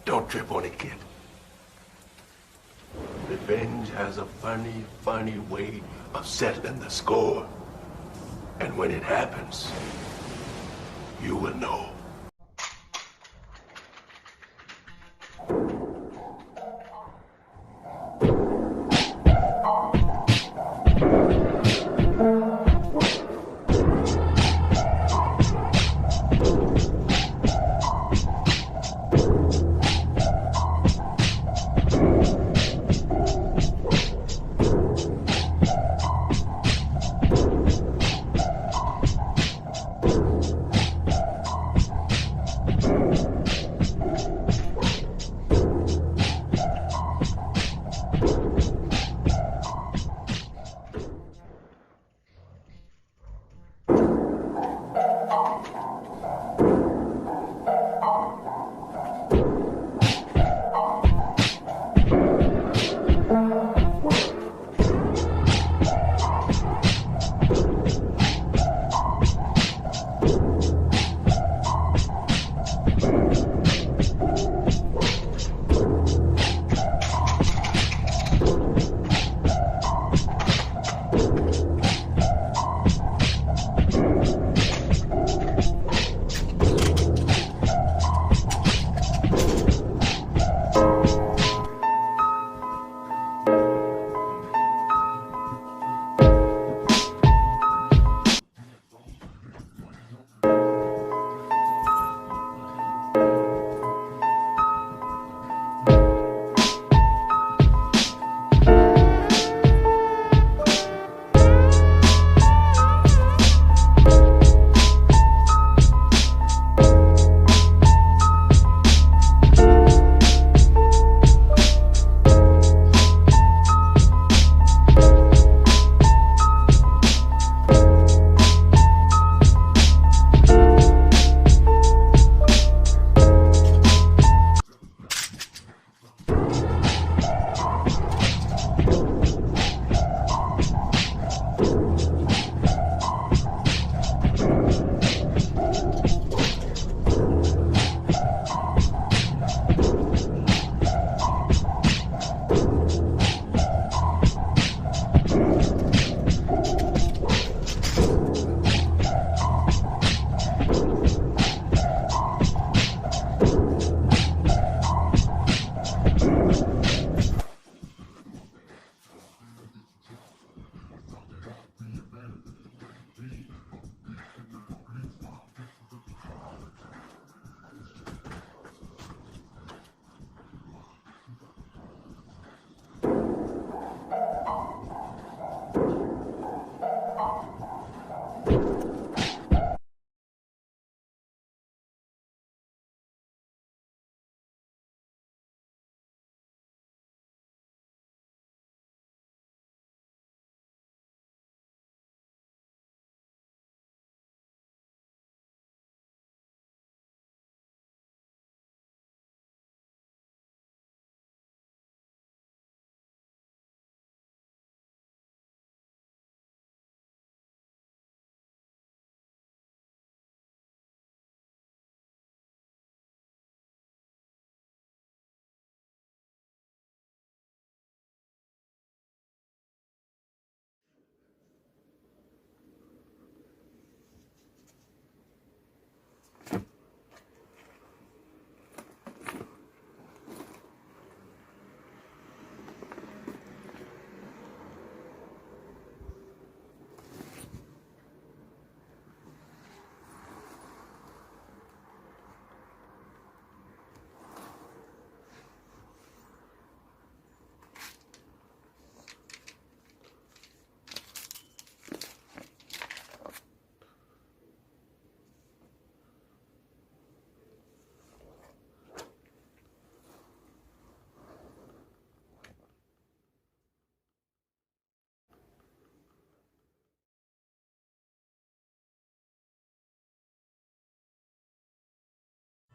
Don't trip on it, kid. Revenge has a funny, funny way of settling the score. And when it happens, you will know.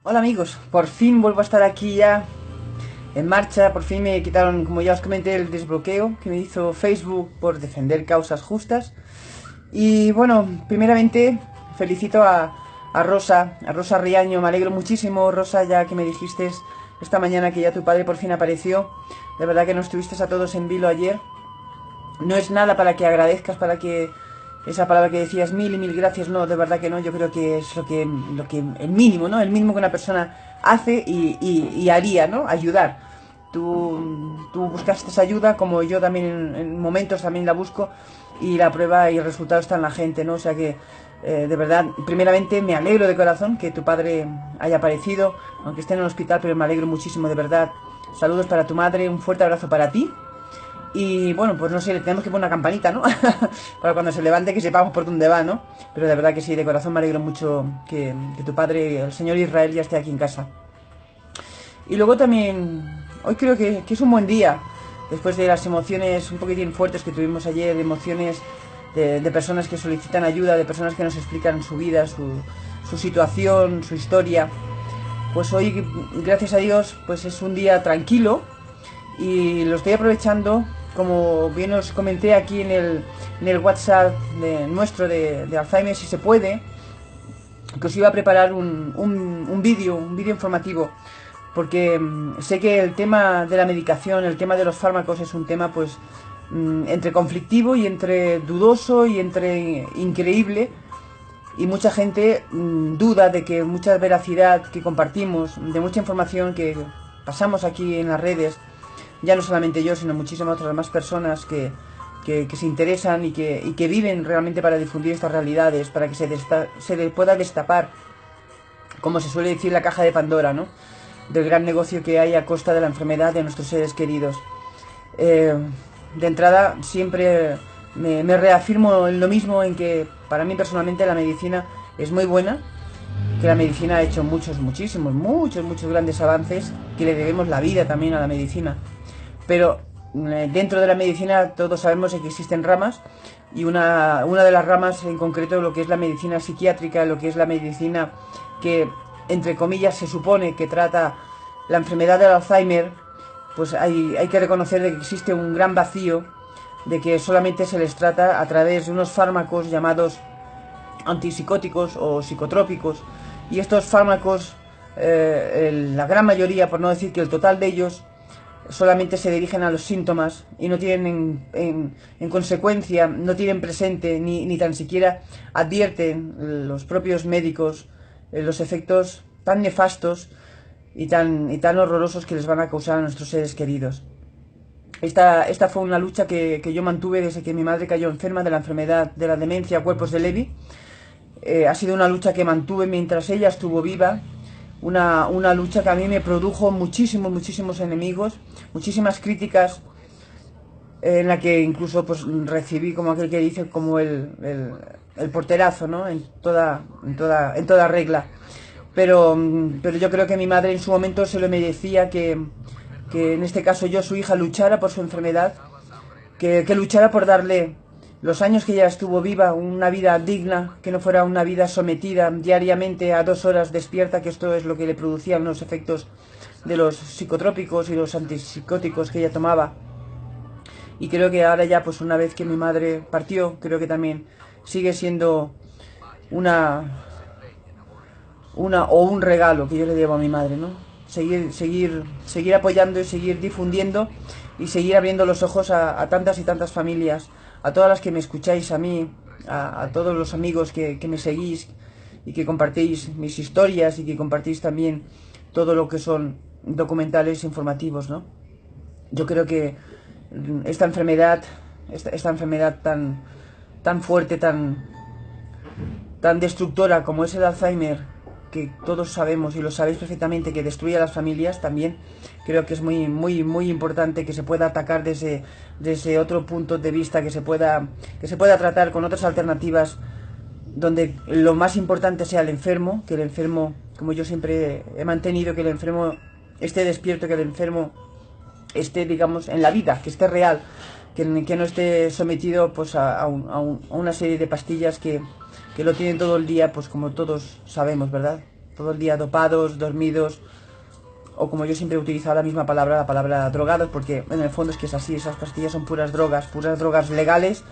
Hola amigos, por fin vuelvo a estar aquí ya en marcha. Por fin me quitaron, como ya os comenté, el desbloqueo que me hizo Facebook por defender causas justas. Y bueno, primeramente felicito a a Rosa Riaño. Me alegro muchísimo, Rosa, ya que me dijiste esta mañana que ya tu padre por fin apareció. De verdad que nos tuviste a todos en vilo ayer. No es nada para que agradezcas, para que esa palabra que decías, mil y mil gracias, no, de verdad que no. Yo creo que es lo que el mínimo, ¿no? El mínimo que una persona hace y haría, ¿no? Ayudar. Tú buscaste esa ayuda, como yo también en momentos también la busco, y la prueba y el resultado está en la gente, ¿no? O sea que, de verdad, primeramente me alegro de corazón que tu padre haya aparecido, aunque esté en el hospital, pero me alegro muchísimo, de verdad. Saludos para tu madre, un fuerte abrazo para ti. Y bueno, pues no sé, le tenemos que poner una campanita, ¿no? Para cuando se levante que sepamos por dónde va, ¿no? Pero de verdad que sí, de corazón me alegro mucho que tu padre, el señor Israel, ya esté aquí en casa. Y luego también, hoy creo que es un buen día, después de las emociones un poquitín fuertes que tuvimos ayer, de emociones de personas que solicitan ayuda, de personas que nos explican su vida, su situación, su historia. Pues hoy, gracias a Dios, pues es un día tranquilo y lo estoy aprovechando, como bien os comenté aquí en el WhatsApp nuestro de Alzheimer, si se puede, que os iba a preparar un vídeo informativo, porque sé que el tema de la medicación, el tema de los fármacos es un tema pues entre conflictivo y entre dudoso y entre increíble, y mucha gente duda de que mucha veracidad que compartimos, de mucha información que pasamos aquí en las redes, ya no solamente yo, sino muchísimas otras más personas que se interesan y que viven realmente para difundir estas realidades, para que se le pueda destapar, como se suele decir, la caja de Pandora, ¿no? Del gran negocio que hay a costa de la enfermedad de nuestros seres queridos. De entrada, siempre me reafirmo en lo mismo, en que para mí personalmente la medicina es muy buena, que la medicina ha hecho muchos grandes avances, que le debemos la vida también a la medicina. Pero dentro de la medicina todos sabemos que existen ramas, y una de las ramas en concreto, lo que es la medicina psiquiátrica, lo que es la medicina que, entre comillas, se supone que trata la enfermedad del Alzheimer, pues hay que reconocer de que existe un gran vacío, de que solamente se les trata a través de unos fármacos llamados antipsicóticos o psicotrópicos, y estos fármacos, la gran mayoría, por no decir que el total de ellos, solamente se dirigen a los síntomas y no tienen en consecuencia, no tienen presente ni tan siquiera advierten los propios médicos los efectos tan nefastos y tan horrorosos que les van a causar a nuestros seres queridos. Esta fue una lucha que yo mantuve desde que mi madre cayó enferma de la enfermedad de la demencia cuerpos de Lewy. Ha sido una lucha que mantuve mientras ella estuvo viva, una lucha que a mí me produjo muchísimos enemigos, muchísimas críticas, en la que incluso pues recibí, como aquel que dice, como el porterazo, ¿no? en toda regla. Pero yo creo que mi madre en su momento se lo merecía, que en este caso yo, su hija, luchara por su enfermedad, que luchara por darle los años que ella estuvo viva, una vida digna, que no fuera una vida sometida diariamente a 2 horas despierta, que esto es lo que le producían los efectos de los psicotrópicos y los antipsicóticos que ella tomaba. Y creo que ahora ya, pues una vez que mi madre partió, creo que también sigue siendo un regalo que yo le debo a mi madre, ¿no? Seguir apoyando y seguir difundiendo y seguir abriendo los ojos a tantas y tantas familias, a todas las que me escucháis, a mí, a todos los amigos que me seguís y que compartís mis historias y que compartís también todo lo que son documentales informativos, ¿no? Yo creo que esta enfermedad tan fuerte, tan destructora como es el Alzheimer, que todos sabemos y lo sabéis perfectamente, que destruye a las familias, también creo que es muy importante que se pueda atacar desde otro punto de vista, que se pueda tratar con otras alternativas, donde lo más importante sea el enfermo, que el enfermo, como yo siempre he mantenido, que el enfermo esté despierto, que el enfermo esté, digamos, en la vida, que esté real, que no esté sometido pues a una serie de pastillas que lo tienen todo el día, pues como todos sabemos, ¿verdad? Todo el día dopados, dormidos, o como yo siempre he utilizado la misma palabra, la palabra drogados, porque en el fondo es que es así, esas pastillas son puras drogas legales,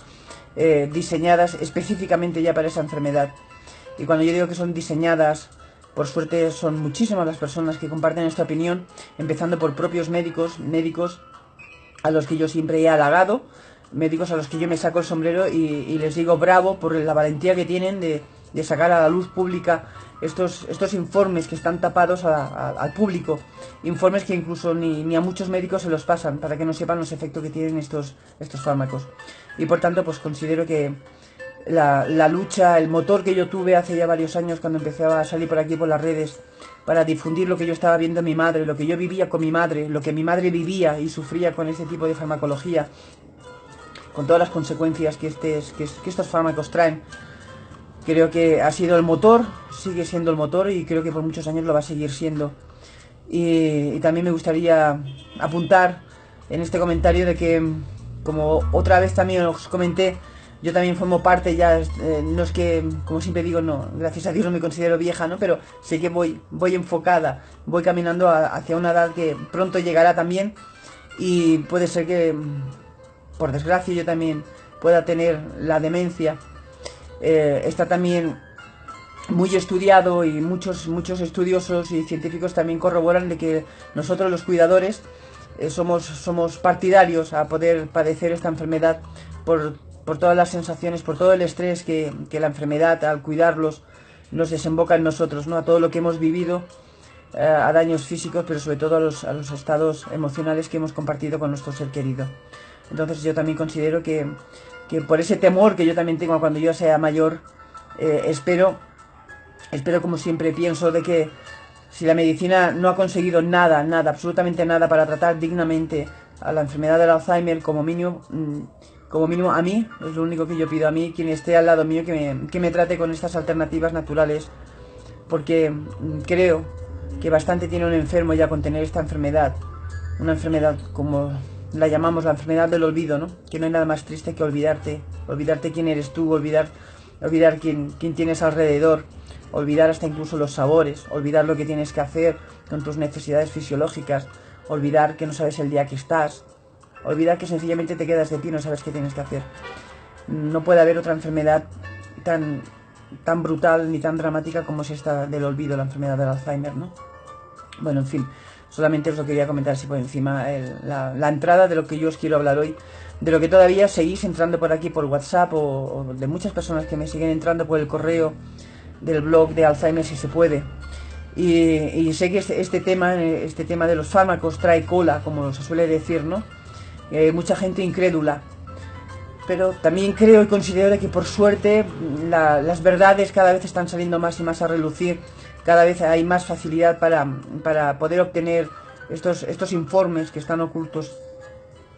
diseñadas específicamente ya para esa enfermedad. Y cuando yo digo que son diseñadas, por suerte son muchísimas las personas que comparten esta opinión, empezando por propios médicos a los que yo siempre he halagado, médicos a los que yo me saco el sombrero y les digo bravo por la valentía que tienen de sacar a la luz pública estos informes que están tapados al público, informes que incluso ni a muchos médicos se los pasan para que no sepan los efectos que tienen estos fármacos. Y por tanto, pues considero que la lucha, el motor que yo tuve hace ya varios años cuando empecé a salir por aquí por las redes para difundir lo que yo estaba viendo en mi madre, lo que yo vivía con mi madre, lo que mi madre vivía y sufría con este tipo de farmacología, con todas las consecuencias que estos fármacos traen. Creo que ha sido el motor, sigue siendo el motor y creo que por muchos años lo va a seguir siendo. Y también me gustaría apuntar en este comentario de que, como otra vez también os comenté, yo también formo parte ya, no es que, como siempre digo, no, gracias a Dios no me considero vieja, ¿no? Pero sé que voy enfocada, voy caminando hacia una edad que pronto llegará también y puede ser que, por desgracia, yo también pueda tener la demencia. Está también muy estudiado y muchos estudiosos y científicos también corroboran de que nosotros los cuidadores somos partidarios a poder padecer esta enfermedad por todas las sensaciones, por todo el estrés que la enfermedad al cuidarlos nos desemboca en nosotros, ¿no? A todo lo que hemos vivido, a daños físicos, pero sobre todo a los estados emocionales que hemos compartido con nuestro ser querido. Entonces yo también considero que por ese temor que yo también tengo cuando yo sea mayor, espero como siempre pienso de que si la medicina no ha conseguido nada, absolutamente nada para tratar dignamente a la enfermedad del Alzheimer, como mínimo a mí, es lo único que yo pido a mí, quien esté al lado mío, que me trate con estas alternativas naturales, porque creo que bastante tiene un enfermo ya con tener esta enfermedad, una enfermedad como la llamamos la enfermedad del olvido, ¿no? Que no hay nada más triste que olvidarte quién eres tú, olvidar quién tienes alrededor, olvidar hasta incluso los sabores, olvidar lo que tienes que hacer con tus necesidades fisiológicas, olvidar que no sabes el día que estás, olvidar que sencillamente te quedas de pie y no sabes qué tienes que hacer. No puede haber otra enfermedad tan brutal ni tan dramática como es esta del olvido, la enfermedad del Alzheimer, ¿no? Bueno, en fin, solamente os lo quería comentar así por encima, la entrada de lo que yo os quiero hablar hoy, de lo que todavía seguís entrando por aquí por WhatsApp o de muchas personas que me siguen entrando por el correo del blog de Alzheimer si se puede. Y sé que este tema de los fármacos trae cola, como se suele decir, ¿no? Mucha gente incrédula. Pero también creo y considero de que por suerte las verdades cada vez están saliendo más y más a relucir. Cada vez hay más facilidad para poder obtener estos informes que están ocultos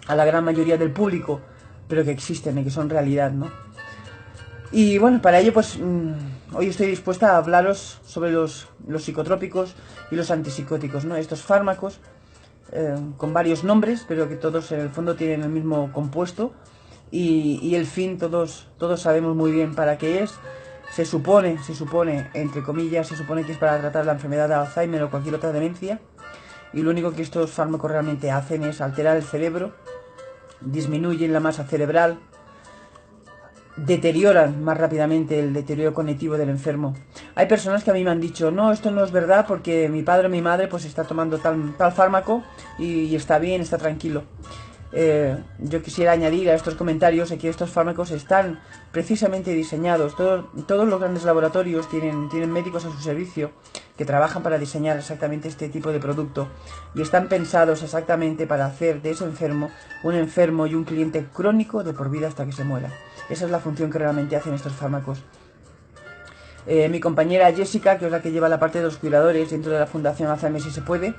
a la gran mayoría del público, pero que existen y que son realidad, ¿no? Y bueno, para ello pues hoy estoy dispuesta a hablaros sobre los psicotrópicos y los antipsicóticos, ¿no? Estos fármacos con varios nombres, pero que todos en el fondo tienen el mismo compuesto y el fin todos sabemos muy bien para qué es. Se supone, entre comillas, se supone que es para tratar la enfermedad de Alzheimer o cualquier otra demencia, y lo único que estos fármacos realmente hacen es alterar el cerebro, disminuyen la masa cerebral, deterioran más rápidamente el deterioro cognitivo del enfermo. Hay personas que a mí me han dicho, no, esto no es verdad porque mi padre o mi madre pues está tomando tal fármaco y está bien, está tranquilo. Yo quisiera añadir a estos comentarios que estos fármacos están precisamente diseñados, todos los grandes laboratorios tienen médicos a su servicio que trabajan para diseñar exactamente este tipo de producto y están pensados exactamente para hacer de ese enfermo un enfermo y un cliente crónico de por vida hasta que se muera. Esa es la función que realmente hacen estos fármacos. Mi compañera Jessica, que es la que lleva la parte de los cuidadores dentro de la Fundación Alzheimer si se puede,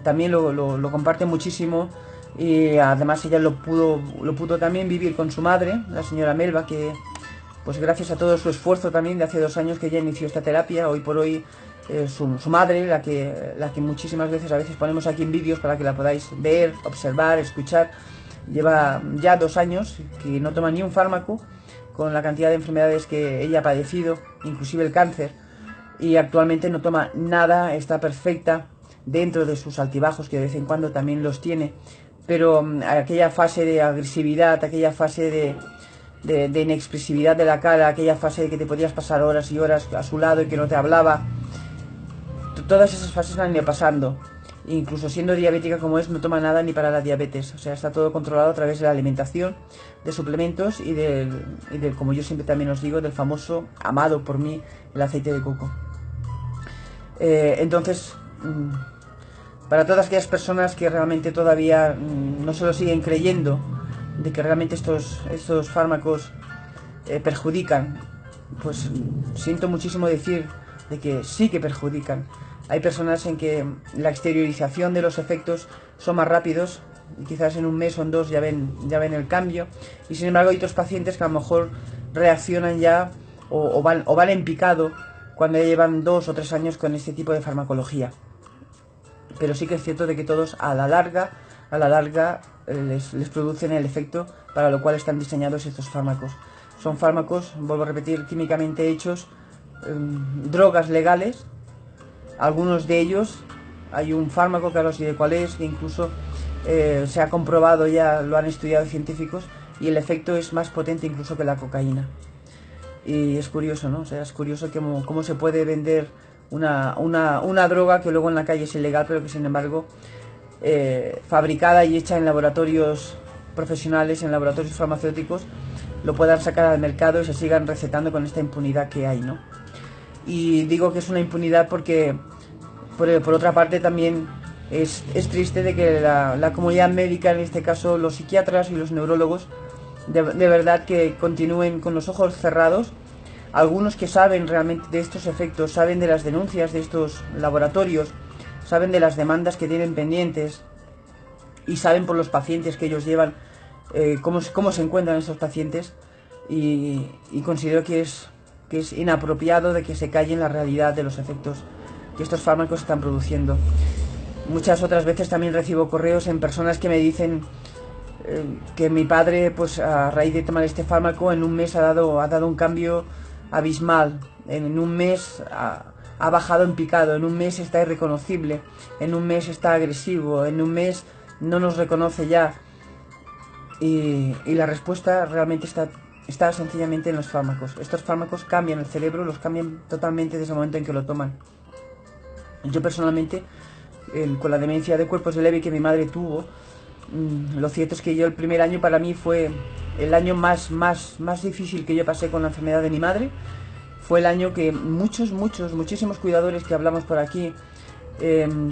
también lo comparte muchísimo. Y además ella lo pudo también vivir con su madre, la señora Melba, que pues gracias a todo su esfuerzo también de hace 2 años que ella inició esta terapia, hoy por hoy su madre, la que muchísimas veces a veces ponemos aquí en vídeos para que la podáis ver, observar, escuchar, lleva ya 2 años que no toma ni un fármaco con la cantidad de enfermedades que ella ha padecido, inclusive el cáncer, y actualmente no toma nada, está perfecta dentro de sus altibajos que de vez en cuando también los tiene. Pero aquella fase de agresividad, aquella fase de inexpresividad de la cara, aquella fase de que te podías pasar horas y horas a su lado y que no te hablaba. Todas esas fases han ido pasando. Incluso siendo diabética como es, no toma nada ni para la diabetes. O sea, está todo controlado a través de la alimentación, de suplementos y del, como yo siempre también os digo, del famoso, amado por mí, el aceite de coco. Entonces, para todas aquellas personas que realmente todavía no se lo siguen creyendo, de que realmente estos fármacos perjudican, pues siento muchísimo decir de que sí que perjudican. Hay personas en que la exteriorización de los efectos son más rápidos, y quizás en un mes o en dos ya ven el cambio, y sin embargo hay otros pacientes que a lo mejor reaccionan ya o van en picado cuando ya llevan 2 o 3 años con este tipo de farmacología. Pero sí que es cierto de que todos a la larga les producen el efecto para lo cual están diseñados estos fármacos. Son fármacos, vuelvo a repetir, químicamente hechos, drogas legales. Algunos de ellos, hay un fármaco que ahora os diré cuál es, que incluso se ha comprobado, ya lo han estudiado científicos, y el efecto es más potente incluso que la cocaína. Y es curioso, ¿no? O sea, es curioso cómo se puede vender una droga que luego en la calle es ilegal, pero que sin embargo fabricada y hecha en laboratorios profesionales, en laboratorios farmacéuticos, lo puedan sacar al mercado y se sigan recetando con esta impunidad que hay, ¿no? Y digo que es una impunidad porque por otra parte también es triste de que la comunidad médica, en este caso los psiquiatras y los neurólogos, de verdad que continúen con los ojos cerrados. Algunos que saben realmente de estos efectos, saben de las denuncias de estos laboratorios, saben de las demandas que tienen pendientes y saben por los pacientes que ellos llevan cómo se encuentran esos pacientes, y considero que es inapropiado de que se callen la realidad de los efectos que estos fármacos están produciendo. Muchas otras veces también recibo correos en personas que me dicen que mi padre, pues a raíz de tomar este fármaco, en un mes ha dado un cambio abismal. En un mes ha bajado en picado, en un mes está irreconocible, en un mes está agresivo, en un mes no nos reconoce ya. Y la respuesta realmente está sencillamente en los fármacos. Estos fármacos cambian el cerebro, los cambian totalmente desde el momento en que lo toman. Yo personalmente, con la demencia de cuerpos de Lewy que mi madre tuvo, lo cierto es que yo el primer año para mí fue el año más difícil que yo pasé con la enfermedad de mi madre. Fue el año que muchísimos cuidadores que hablamos por aquí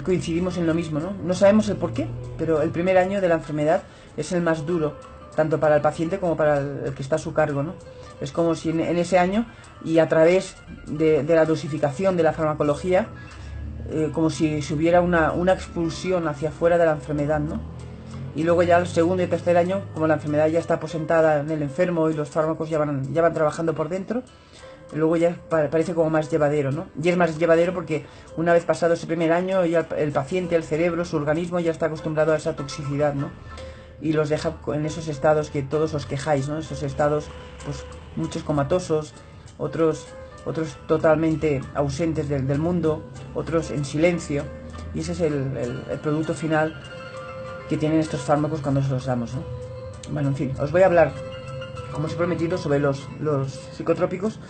coincidimos en lo mismo, ¿no? No sabemos el por qué, pero el primer año de la enfermedad es el más duro, tanto para el paciente como para el que está a su cargo, ¿no? Es como si en ese año, y a través de la dosificación de la farmacología, como si hubiera una expulsión hacia afuera de la enfermedad, ¿no? Y luego ya el segundo y tercer año, como la enfermedad ya está aposentada en el enfermo y los fármacos ya van trabajando por dentro, luego ya parece como más llevadero, ¿no? Y es más llevadero porque una vez pasado ese primer año, ya el paciente, el cerebro, su organismo ya está acostumbrado a esa toxicidad, ¿no? Y los deja en esos estados que todos os quejáis, ¿no? Esos estados, pues muchos comatosos, otros totalmente ausentes del mundo, otros en silencio. Y ese es el producto final que tienen estos fármacos cuando se los damos, ¿no? Bueno, en fin, os voy a hablar, como os he prometido, sobre los psicotrópicos.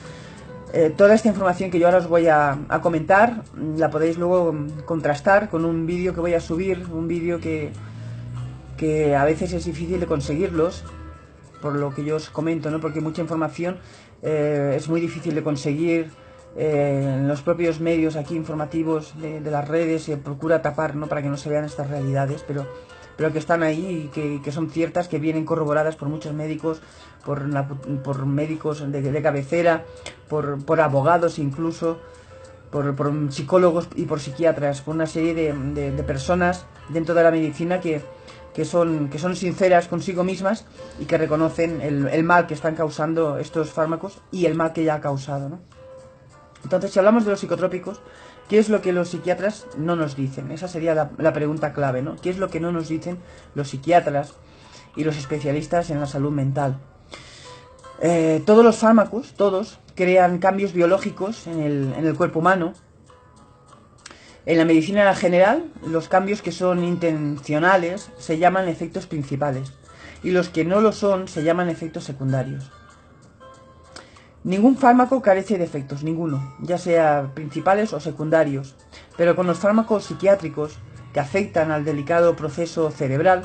Toda esta información que yo ahora os voy a comentar la podéis luego contrastar con un vídeo que voy a subir, un vídeo que a veces es difícil de conseguirlos, por lo que yo os comento, ¿no? Porque mucha información es muy difícil de conseguir. En los propios medios aquí informativos de las redes se procura tapar, ¿no? Para que no se vean estas realidades, pero que están ahí y que son ciertas, que vienen corroboradas por muchos médicos, por médicos de cabecera, por abogados incluso, por psicólogos y por psiquiatras, por una serie de personas dentro de la medicina que son sinceras consigo mismas y que reconocen el mal que están causando estos fármacos y el mal que ya ha causado, ¿no? Entonces, si hablamos de los psicotrópicos, ¿qué es lo que los psiquiatras no nos dicen? Esa sería la pregunta clave, ¿no? ¿Qué es lo que no nos dicen los psiquiatras y los especialistas en la salud mental? Todos los fármacos, todos, crean cambios biológicos en el cuerpo humano. En la medicina general, los cambios que son intencionales se llaman efectos principales y los que no lo son se llaman efectos secundarios. Ningún fármaco carece de efectos, ninguno, ya sea principales o secundarios, pero con los fármacos psiquiátricos que afectan al delicado proceso cerebral,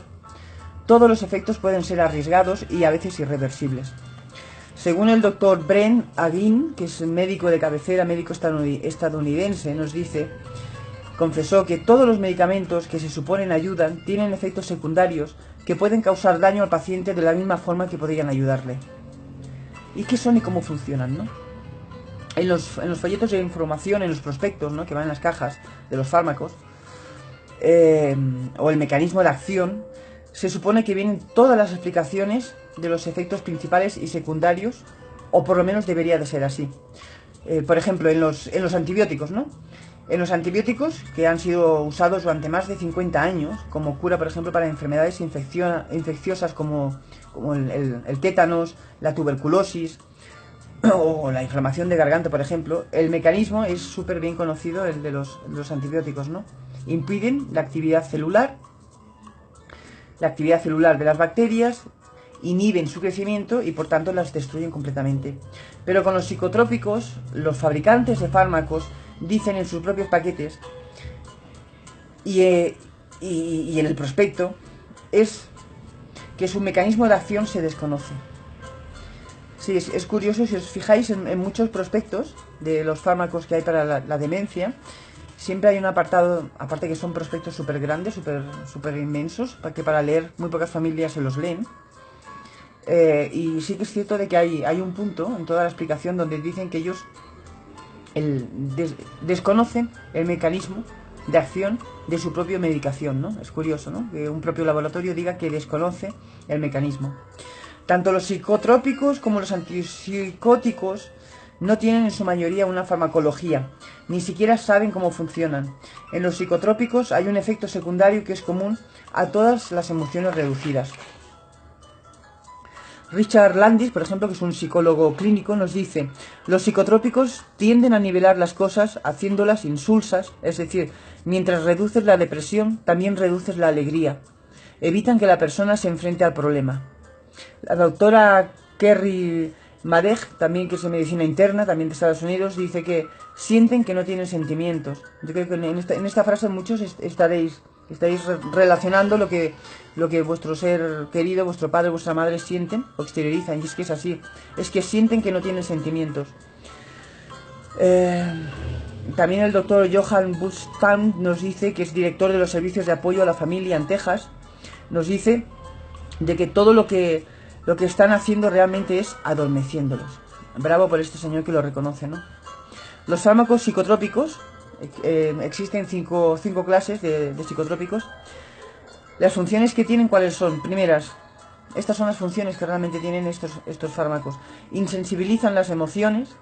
todos los efectos pueden ser arriesgados y a veces irreversibles. Según el doctor Brent Agin, que es médico de cabecera, médico estadounidense, nos dice, confesó que todos los medicamentos que se suponen ayudan tienen efectos secundarios que pueden causar daño al paciente de la misma forma que podrían ayudarle. ¿Y qué son y cómo funcionan, no? En los folletos de información, en los prospectos, ¿no?, que van en las cajas de los fármacos, o el mecanismo de acción, se supone que vienen todas las explicaciones de los efectos principales y secundarios, o por lo menos debería de ser así. Por ejemplo, en los antibióticos, ¿no? En los antibióticos, que han sido usados durante más de 50 años, como cura, por ejemplo, para enfermedades infecciosas como el tétanos, la tuberculosis o la inflamación de garganta, por ejemplo, el mecanismo es súper bien conocido, el de los antibióticos, ¿no? Impiden la actividad celular de las bacterias, inhiben su crecimiento y por tanto las destruyen completamente. Pero con los psicotrópicos, los fabricantes de fármacos dicen en sus propios paquetes y en el prospecto es que su mecanismo de acción se desconoce. Sí, es curioso, si os fijáis en muchos prospectos de los fármacos que hay para la demencia, siempre hay un apartado, aparte que son prospectos súper grandes, súper inmensos, que para leer muy pocas familias se los leen. Y sí que es cierto de que hay un punto en toda la explicación donde dicen que ellos desconocen el mecanismo de acción de su propia medicación, ¿no? Es curioso, ¿no?, que un propio laboratorio diga que desconoce el mecanismo. Tanto los psicotrópicos como los antipsicóticos no tienen en su mayoría una farmacología, ni siquiera saben cómo funcionan. En los psicotrópicos hay un efecto secundario que es común a todas las emociones reducidas. Richard Landis, por ejemplo, que es un psicólogo clínico, nos dice: los psicotrópicos tienden a nivelar las cosas haciéndolas insulsas, es decir, mientras reduces la depresión, también reduces la alegría. Evitan que la persona se enfrente al problema. La doctora Kerry Madej, también, que es de medicina interna, también de Estados Unidos, dice que sienten que no tienen sentimientos. Yo creo que en esta frase muchos estaréis relacionando lo que vuestro ser querido, vuestro padre, vuestra madre sienten o exteriorizan, y es que es así, es que sienten que no tienen sentimientos. También el doctor Johan Bustam nos dice, que es director de los servicios de apoyo a la familia en Texas, nos dice de que todo lo que están haciendo realmente es adormeciéndolos. Bravo por este señor que lo reconoce, ¿no? Los fármacos psicotrópicos, existen cinco clases de psicotrópicos. Las funciones que tienen, ¿cuáles son? Primeras, estas son las funciones que realmente tienen estos fármacos. Insensibilizan las emociones.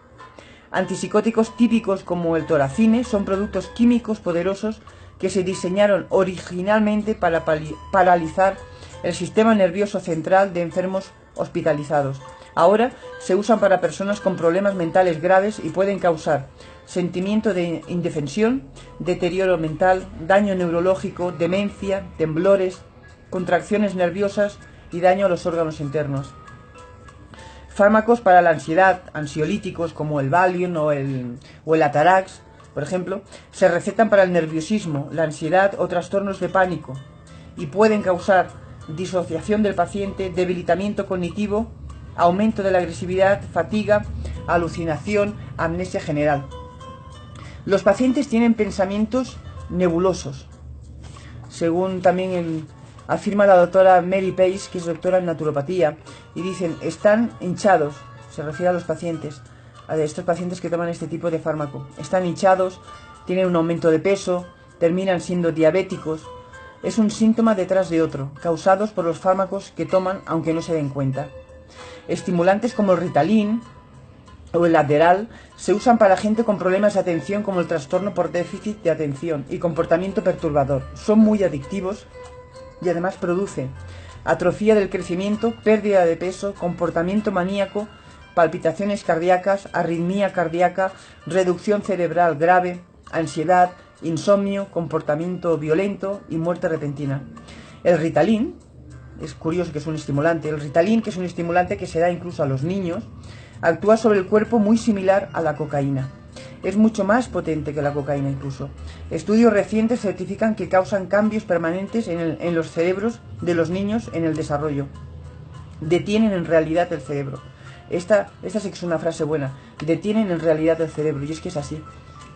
Antipsicóticos típicos como el toracine son productos químicos poderosos que se diseñaron originalmente para paralizar el sistema nervioso central de enfermos hospitalizados. Ahora se usan para personas con problemas mentales graves y pueden causar sentimiento de indefensión, deterioro mental, daño neurológico, demencia, temblores, contracciones nerviosas y daño a los órganos internos. Fármacos para la ansiedad, ansiolíticos como el Valium o el Atarax, por ejemplo, se recetan para el nerviosismo, la ansiedad o trastornos de pánico y pueden causar disociación del paciente, debilitamiento cognitivo, aumento de la agresividad, fatiga, alucinación, amnesia general. Los pacientes tienen pensamientos nebulosos, según también afirma la doctora Mary Pace, que es doctora en naturopatía, y dicen: están hinchados, se refiere a los pacientes, a estos pacientes que toman este tipo de fármaco. Están hinchados, tienen un aumento de peso, terminan siendo diabéticos. Es un síntoma detrás de otro, causados por los fármacos que toman aunque no se den cuenta. Estimulantes como el Ritalin o el Adderall se usan para gente con problemas de atención como el trastorno por déficit de atención y comportamiento perturbador. Son muy adictivos y además producen atrofia del crecimiento, pérdida de peso, comportamiento maníaco, palpitaciones cardíacas, arritmia cardíaca, reducción cerebral grave, ansiedad, insomnio, comportamiento violento y muerte repentina. El Ritalin, es curioso que es un estimulante, el Ritalin, que es un estimulante que se da incluso a los niños, actúa sobre el cuerpo muy similar a la cocaína. Es mucho más potente que la cocaína incluso. Estudios recientes certifican que causan cambios permanentes en los cerebros de los niños en el desarrollo. Detienen en realidad el cerebro. Esta sí que es una frase buena. Detienen en realidad el cerebro. Y es que es así.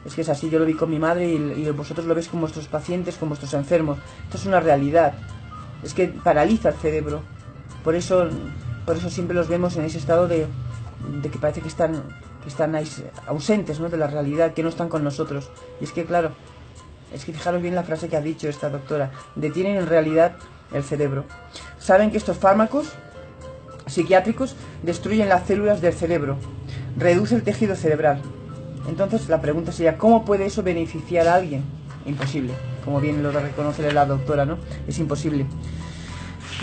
Es que es así. Yo lo vi con mi madre y vosotros lo veis con vuestros pacientes, con vuestros enfermos. Esto es una realidad. Es que paraliza el cerebro. Por eso siempre los vemos en ese estado de que parece que están ausentes, ¿no?, de la realidad, que no están con nosotros. Y es que, claro, es que fijaros bien la frase que ha dicho esta doctora. Detienen en realidad el cerebro. Saben que estos fármacos psiquiátricos destruyen las células del cerebro, reduce el tejido cerebral. Entonces la pregunta sería, ¿cómo puede eso beneficiar a alguien? Imposible, como bien lo reconoce la doctora, ¿no? Es imposible.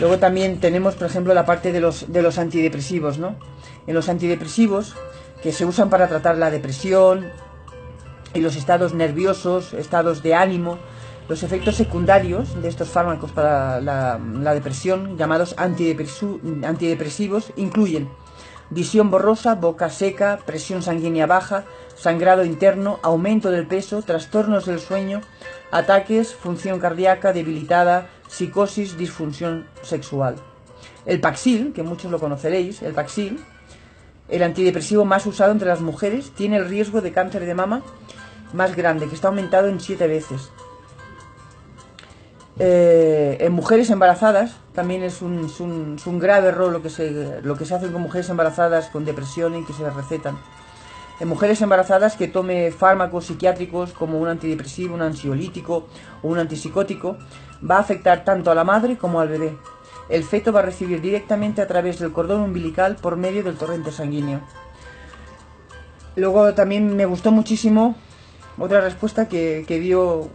Luego también tenemos, por ejemplo, la parte de los antidepresivos, ¿no? En los antidepresivos, que se usan para tratar la depresión y los estados nerviosos, estados de ánimo, los efectos secundarios de estos fármacos para la depresión, llamados antidepresivos, incluyen visión borrosa, boca seca, presión sanguínea baja, sangrado interno, aumento del peso, trastornos del sueño, ataques, función cardíaca debilitada, psicosis, disfunción sexual. El Paxil, que muchos lo conoceréis, el Paxil, el antidepresivo más usado entre las mujeres, tiene el riesgo de cáncer de mama más grande, que está aumentado en 7 veces. En mujeres embarazadas también es un grave error lo que se hace con mujeres embarazadas con depresión y que se les recetan. En mujeres embarazadas que tome fármacos psiquiátricos como un antidepresivo, un ansiolítico o un antipsicótico va a afectar tanto a la madre como al bebé. El feto va a recibir directamente a través del cordón umbilical por medio del torrente sanguíneo. Luego también me gustó muchísimo otra respuesta que dio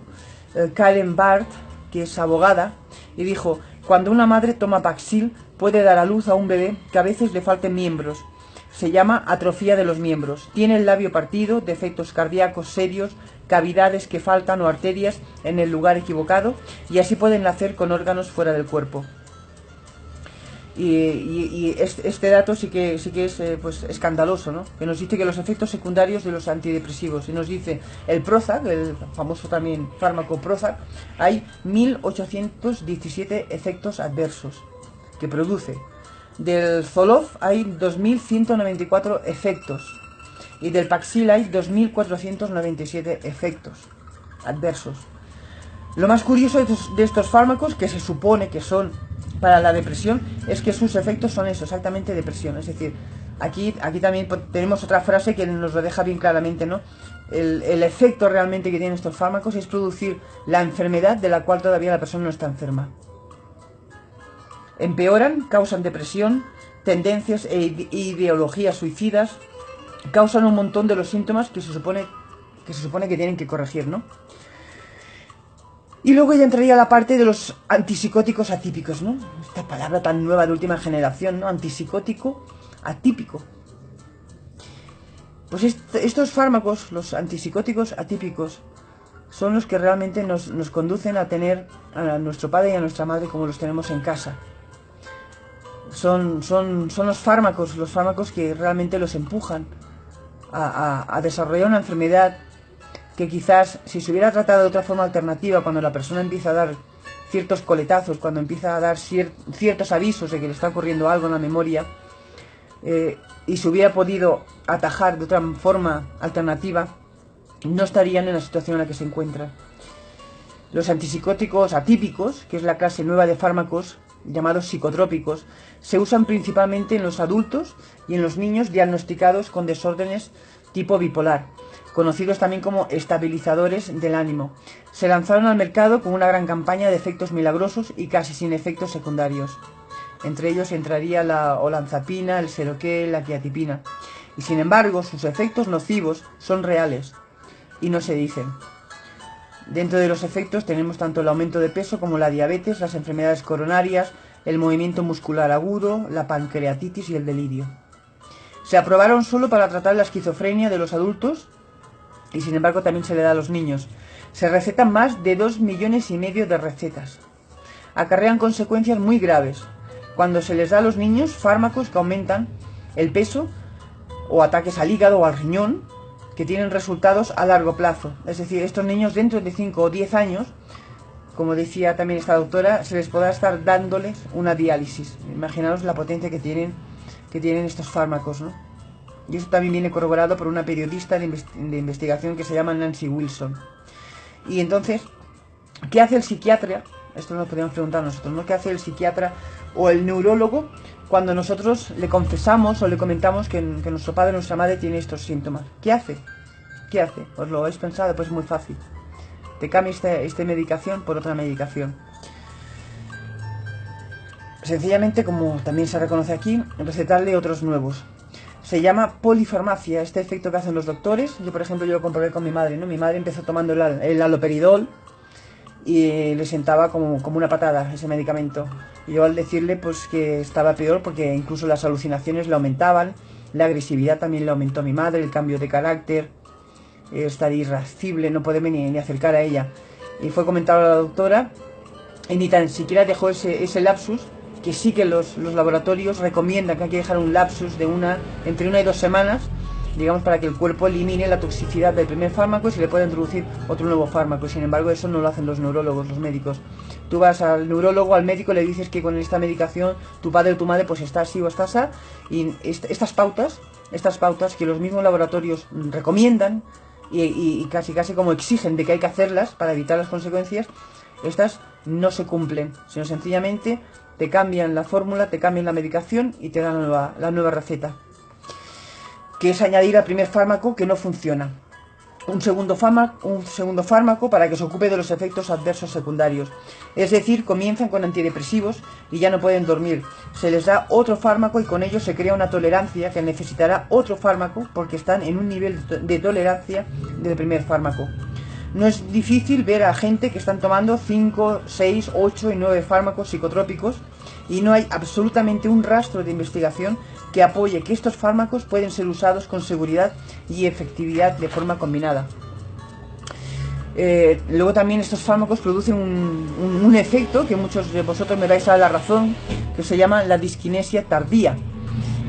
Karen Barth, que es abogada, y dijo: cuando una madre toma Paxil puede dar a luz a un bebé que a veces le falten miembros. Se llama atrofia de los miembros. Tiene el labio partido, defectos cardíacos serios, cavidades que faltan o arterias en el lugar equivocado, y así pueden nacer con órganos fuera del cuerpo. Y este dato sí que es pues escandaloso, ¿no? Que nos dice que los efectos secundarios de los antidepresivos, y nos dice el Prozac, el famoso también fármaco Prozac, hay 1817 efectos adversos que produce. Del Zoloft hay 2194 efectos y del Paxil hay 2497 efectos adversos. Lo más curioso de estos fármacos, que se supone que son para la depresión, es que sus efectos son eso, exactamente depresión. Es decir, aquí también tenemos otra frase que nos lo deja bien claramente, ¿no? El efecto realmente que tienen estos fármacos es producir la enfermedad de la cual todavía la persona no está enferma. Empeoran, causan depresión, tendencias e ideologías suicidas, causan un montón de los síntomas que se supone que tienen que corregir, ¿no? Y luego ya entraría la parte de los antipsicóticos atípicos, ¿no? Esta palabra tan nueva de última generación, ¿no? Antipsicótico atípico. Pues estos fármacos, los antipsicóticos atípicos, son los que realmente nos conducen a tener a nuestro padre y a nuestra madre como los tenemos en casa. Son los fármacos que realmente los empujan a desarrollar una enfermedad que quizás, si se hubiera tratado de otra forma alternativa, cuando la persona empieza a dar ciertos coletazos, cuando empieza a dar ciertos avisos de que le está ocurriendo algo en la memoria, y se hubiera podido atajar de otra forma alternativa, no estarían en la situación en la que se encuentran. Los antipsicóticos atípicos, que es la clase nueva de fármacos llamados psicotrópicos, se usan principalmente en los adultos y en los niños diagnosticados con desórdenes tipo bipolar, conocidos también como estabilizadores del ánimo. Se lanzaron al mercado con una gran campaña de efectos milagrosos y casi sin efectos secundarios. Entre ellos entraría la olanzapina, el seroquel, la quiatipina. Y sin embargo, sus efectos nocivos son reales y no se dicen. Dentro de los efectos tenemos tanto el aumento de peso como la diabetes, las enfermedades coronarias, el movimiento muscular agudo, la pancreatitis y el delirio. Se aprobaron solo para tratar la esquizofrenia de los adultos y sin embargo también se le da a los niños. Se recetan más de 2,5 millones de recetas. Acarrean consecuencias muy graves. Cuando se les da a los niños fármacos que aumentan el peso o ataques al hígado o al riñón, que tienen resultados a largo plazo. Es decir, estos niños dentro de 5 o 10 años, como decía también esta doctora, se les podrá estar dándoles una diálisis. Imaginaos la potencia que tienen estos fármacos, ¿no? Y eso también viene corroborado por una periodista de investigación que se llama Nancy Wilson. Y entonces, ¿qué hace el psiquiatra? Esto nos podríamos preguntar nosotros, ¿no? ¿Qué hace el psiquiatra o el neurólogo cuando nosotros le confesamos o le comentamos que nuestro padre o nuestra madre tiene estos síntomas? ¿Qué hace? ¿Qué hace? ¿Os lo habéis pensado? Pues es muy fácil. Te cambia esta medicación por otra medicación. Sencillamente, como también se reconoce aquí, recetarle otros nuevos. Se llama polifarmacia, este efecto que hacen los doctores. Yo, por ejemplo, yo lo comprobé con mi madre, ¿no? Mi madre empezó tomando el haloperidol y le sentaba como una patada ese medicamento. Y yo al decirle pues que estaba peor porque incluso las alucinaciones le aumentaban, la agresividad también le aumentó a mi madre, el cambio de carácter, estar irascible, no poderme ni acercar a ella. Y fue comentado a la doctora y ni tan siquiera dejó ese lapsus, que sí que los laboratorios recomiendan que hay que dejar un lapsus de entre 1 y 2 semanas, digamos, para que el cuerpo elimine la toxicidad del primer fármaco y se le pueda introducir otro nuevo fármaco. Sin embargo, eso no lo hacen los neurólogos, los médicos. Tú vas al neurólogo, al médico, le dices que con esta medicación tu padre o tu madre pues está así o está así, y estas pautas que los mismos laboratorios recomiendan y casi como exigen de que hay que hacerlas para evitar las consecuencias, estas no se cumplen, sino sencillamente te cambian la fórmula, te cambian la medicación y te dan la nueva receta, que es añadir al primer fármaco que no funciona un segundo fármaco para que se ocupe de los efectos adversos secundarios. Es decir, comienzan con antidepresivos y ya no pueden dormir. Se les da otro fármaco y con ello se crea una tolerancia que necesitará otro fármaco porque están en un nivel de tolerancia del primer fármaco. No es difícil ver a gente que están tomando 5, 6, 8 y 9 fármacos psicotrópicos y no hay absolutamente un rastro de investigación que apoye que estos fármacos pueden ser usados con seguridad y efectividad de forma combinada. Luego también estos fármacos producen un efecto que muchos de vosotros me vais a dar la razón, que se llama la disquinesia tardía,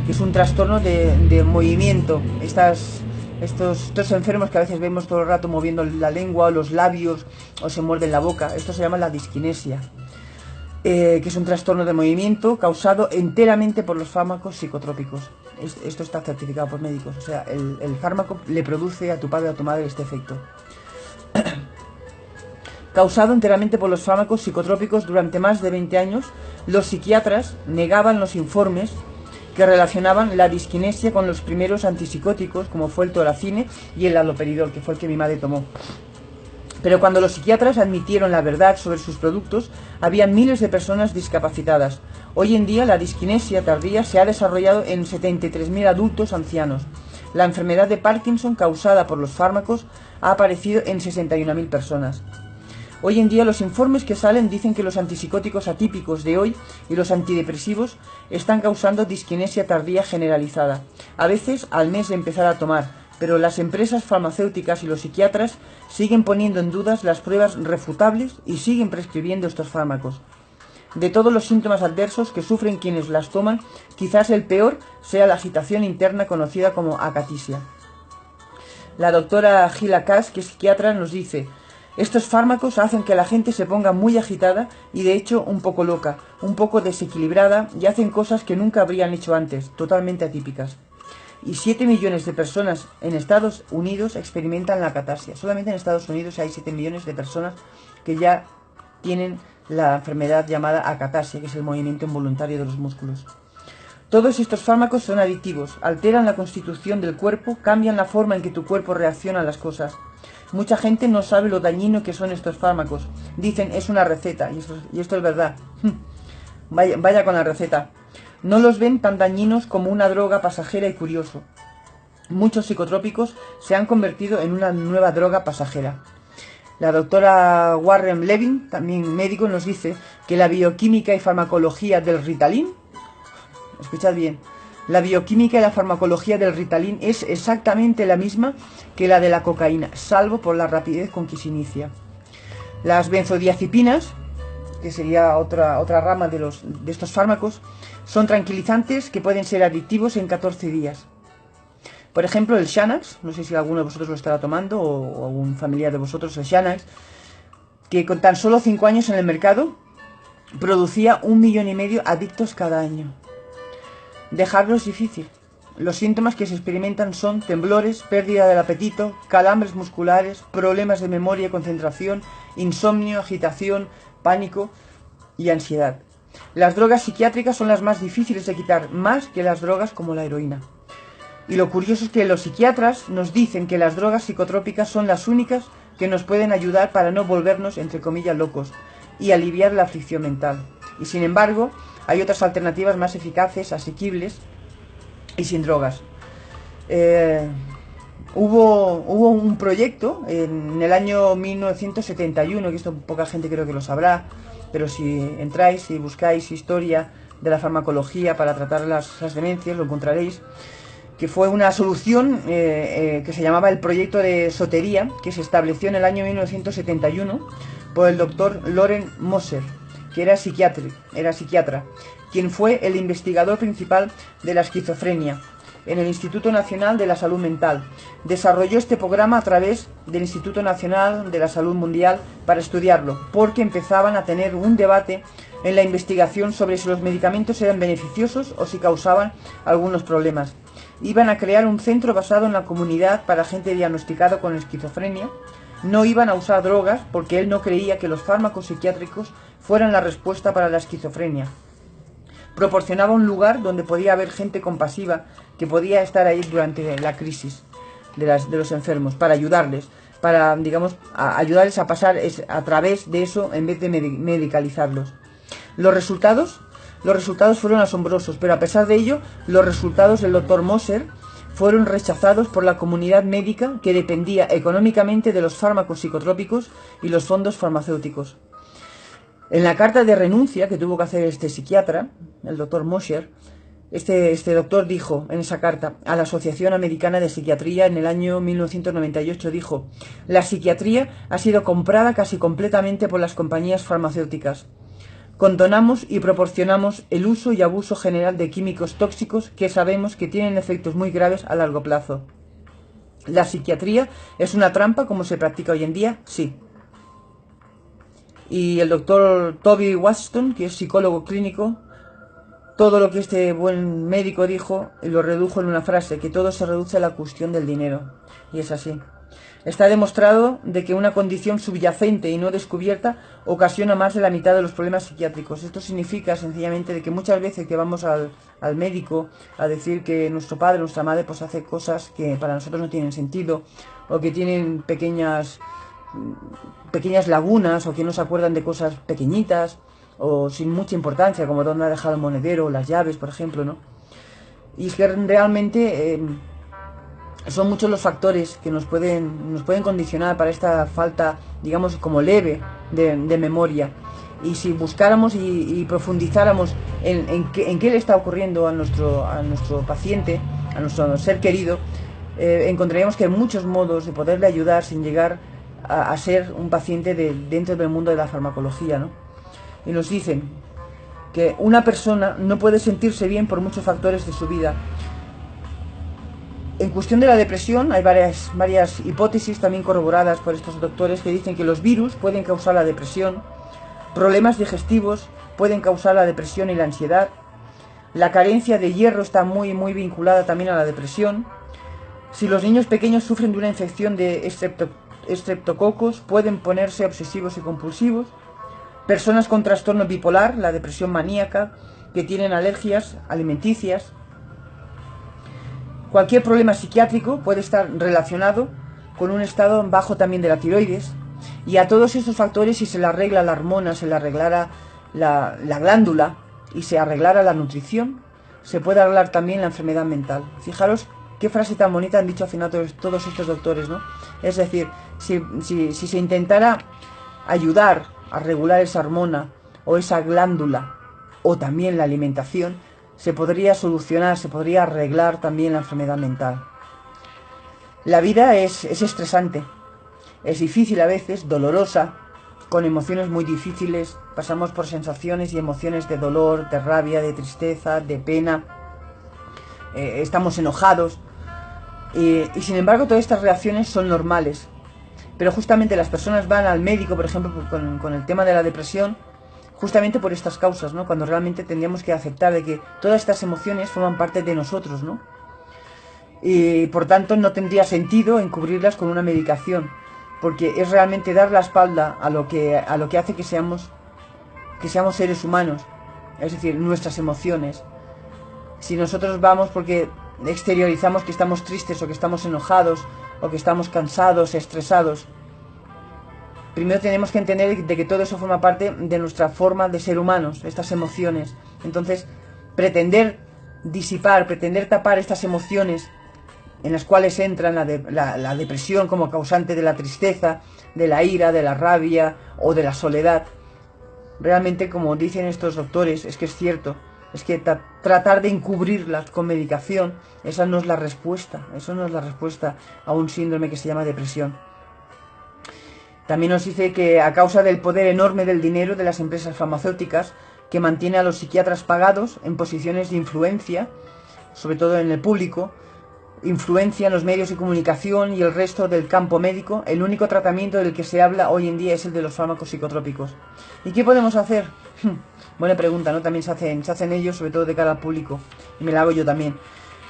que es un trastorno de movimiento. Estos enfermos que a veces vemos todo el rato moviendo la lengua o los labios o se muerden la boca, esto se llama la disquinesia, que es un trastorno de movimiento causado enteramente por los fármacos psicotrópicos. Esto está certificado por médicos, o sea, el fármaco le produce a tu padre o a tu madre este efecto. Causado enteramente por los fármacos psicotrópicos durante más de 20 años, los psiquiatras negaban los informes que relacionaban la disquinesia con los primeros antipsicóticos, como fue el Toracine y el haloperidol, que fue el que mi madre tomó. Pero cuando los psiquiatras admitieron la verdad sobre sus productos, había miles de personas discapacitadas. Hoy en día la disquinesia tardía se ha desarrollado en 73.000 adultos ancianos. La enfermedad de Parkinson causada por los fármacos ha aparecido en 61.000 personas. Hoy en día los informes que salen dicen que los antipsicóticos atípicos de hoy y los antidepresivos están causando disquinesia tardía generalizada, a veces al mes de empezar a tomar, pero las empresas farmacéuticas y los psiquiatras siguen poniendo en dudas las pruebas refutables y siguen prescribiendo estos fármacos. De todos los síntomas adversos que sufren quienes las toman, quizás el peor sea la agitación interna conocida como acatisia. La doctora Gila Kass, que es psiquiatra, nos dice: estos fármacos hacen que la gente se ponga muy agitada y de hecho un poco loca, un poco desequilibrada y hacen cosas que nunca habrían hecho antes, totalmente atípicas. Y 7 millones de personas en Estados Unidos experimentan la acatasia. Solamente en Estados Unidos hay 7 millones de personas que ya tienen la enfermedad llamada acatasia, que es el movimiento involuntario de los músculos. Todos estos fármacos son adictivos, alteran la constitución del cuerpo, cambian la forma en que tu cuerpo reacciona a las cosas. Mucha gente no sabe lo dañino que son estos fármacos. Dicen, es una receta, y esto es verdad. Vaya con la receta. No los ven tan dañinos como una droga pasajera y curioso. Muchos psicotrópicos se han convertido en una nueva droga pasajera. La doctora Warren Levin, también médico, nos dice que la bioquímica y farmacología del Ritalin, escuchad bien, la bioquímica y la farmacología del Ritalin es exactamente la misma que la de la cocaína, salvo por la rapidez con que se inicia. Las benzodiazepinas, que sería otra rama de estos fármacos, son tranquilizantes que pueden ser adictivos en 14 días. Por ejemplo, el Xanax, no sé si alguno de vosotros lo estará tomando o algún familiar de vosotros, el Xanax, que con tan solo 5 años en el mercado producía 1,5 millones de adictos cada año. Dejarlo es difícil. Los síntomas que se experimentan son temblores, pérdida del apetito, calambres musculares, problemas de memoria y concentración, insomnio, agitación, pánico y ansiedad. Las drogas psiquiátricas son las más difíciles de quitar, más que las drogas como la heroína. Y lo curioso es que los psiquiatras nos dicen que las drogas psicotrópicas son las únicas que nos pueden ayudar para no volvernos, entre comillas, locos y aliviar la aflicción mental. Y sin embargo, hay otras alternativas más eficaces, asequibles y sin drogas. Hubo un proyecto en el año 1971, que esto poca gente creo que lo sabrá, pero si entráis y buscáis historia de la farmacología para tratar las demencias, lo encontraréis, que fue una solución que se llamaba el proyecto de Sotería, que se estableció en el año 1971 por el doctor Loren Moser, que era psiquiatra, quien fue el investigador principal de la esquizofrenia en el Instituto Nacional de la Salud Mental. Desarrolló este programa a través del Instituto Nacional de la Salud Mundial para estudiarlo, porque empezaban a tener un debate en la investigación sobre si los medicamentos eran beneficiosos o si causaban algunos problemas. Iban a crear un centro basado en la comunidad para gente diagnosticada con esquizofrenia. No iban a usar drogas porque él no creía que los fármacos psiquiátricos fueran la respuesta para la esquizofrenia. Proporcionaba un lugar donde podía haber gente compasiva que podía estar ahí durante la crisis de los enfermos, para ayudarles, para, digamos, ayudarles a pasar a través de eso en vez de medicalizarlos. Los resultados fueron asombrosos, pero a pesar de ello, los resultados del Dr. Moser fueron rechazados por la comunidad médica que dependía económicamente de los fármacos psicotrópicos y los fondos farmacéuticos. En la carta de renuncia que tuvo que hacer este psiquiatra, el Dr. Moser, este doctor dijo en esa carta a la Asociación Americana de Psiquiatría en el año 1998, dijo: la psiquiatría ha sido comprada casi completamente por las compañías farmacéuticas. Condonamos y proporcionamos el uso y abuso general de químicos tóxicos que sabemos que tienen efectos muy graves a largo plazo. ¿La psiquiatría es una trampa como se practica hoy en día? Sí. Y el doctor Toby Watson, que es psicólogo clínico, todo lo que este buen médico dijo lo redujo en una frase, que todo se reduce a la cuestión del dinero. Y es así. Está demostrado de que una condición subyacente y no descubierta ocasiona más de la mitad de los problemas psiquiátricos. Esto significa sencillamente de que muchas veces que vamos al médico a decir que nuestro padre, nuestra madre, pues hace cosas que para nosotros no tienen sentido, o que tienen pequeñas lagunas, o que no se acuerdan de cosas pequeñitas o sin mucha importancia, como dónde ha dejado el monedero o las llaves, por ejemplo, ¿no? Y es que realmente son muchos los factores que nos pueden condicionar para esta falta, digamos, como leve de memoria. Y si buscáramos y profundizáramos en qué le está ocurriendo a nuestro paciente, a nuestro ser querido, encontraríamos que hay muchos modos de poderle ayudar sin llegar a ser un paciente dentro del mundo de la farmacología, ¿no? Y nos dicen que una persona no puede sentirse bien por muchos factores de su vida. En cuestión de la depresión hay varias hipótesis también corroboradas por estos doctores que dicen que los virus pueden causar la depresión, problemas digestivos pueden causar la depresión y la ansiedad, la carencia de hierro está muy vinculada también a la depresión. Si los niños pequeños sufren de una infección de estreptococos pueden ponerse obsesivos y compulsivos. Personas con trastorno bipolar, la depresión maníaca, que tienen alergias alimenticias. Cualquier problema psiquiátrico puede estar relacionado con un estado bajo también de la tiroides. Y a todos estos factores, si se le arregla la hormona, se le arreglara la glándula y se arreglara la nutrición, se puede arreglar también la enfermedad mental. Fijaros qué frase tan bonita han dicho al final todos estos doctores, ¿no? Es decir, si se intentara ayudar a regular esa hormona o esa glándula o también la alimentación, se podría solucionar, se podría arreglar también la enfermedad mental. La vida es estresante, es difícil a veces, dolorosa, con emociones muy difíciles, pasamos por sensaciones y emociones de dolor, de rabia, de tristeza, de pena, estamos enojados, Y sin embargo todas estas reacciones son normales. Pero justamente las personas van al médico, por ejemplo, con el tema de la depresión, justamente por estas causas, ¿no? Cuando realmente tendríamos que aceptar de que todas estas emociones forman parte de nosotros, ¿no? Y por tanto no tendría sentido encubrirlas con una medicación, porque es realmente dar la espalda a lo que hace que seamos seres humanos, es decir, nuestras emociones. Si nosotros vamos porque exteriorizamos que estamos tristes o que estamos enojados o que estamos cansados, estresados, primero tenemos que entender de que todo eso forma parte de nuestra forma de ser humanos, estas emociones. Entonces, pretender disipar, pretender tapar estas emociones en las cuales entra la depresión como causante de la tristeza, de la ira, de la rabia o de la soledad, realmente, como dicen estos doctores, es que es cierto, es que tratar de encubrirlas con medicación, esa no es la respuesta, eso no es la respuesta a un síndrome que se llama depresión. También nos dice que a causa del poder enorme del dinero de las empresas farmacéuticas, que mantiene a los psiquiatras pagados en posiciones de influencia, sobre todo en el público, influencia en los medios de comunicación y el resto del campo médico, el único tratamiento del que se habla hoy en día es el de los fármacos psicotrópicos. ¿Y qué podemos hacer? Buena pregunta, ¿no? También se hacen ellos, sobre todo de cara al público, y me la hago yo también.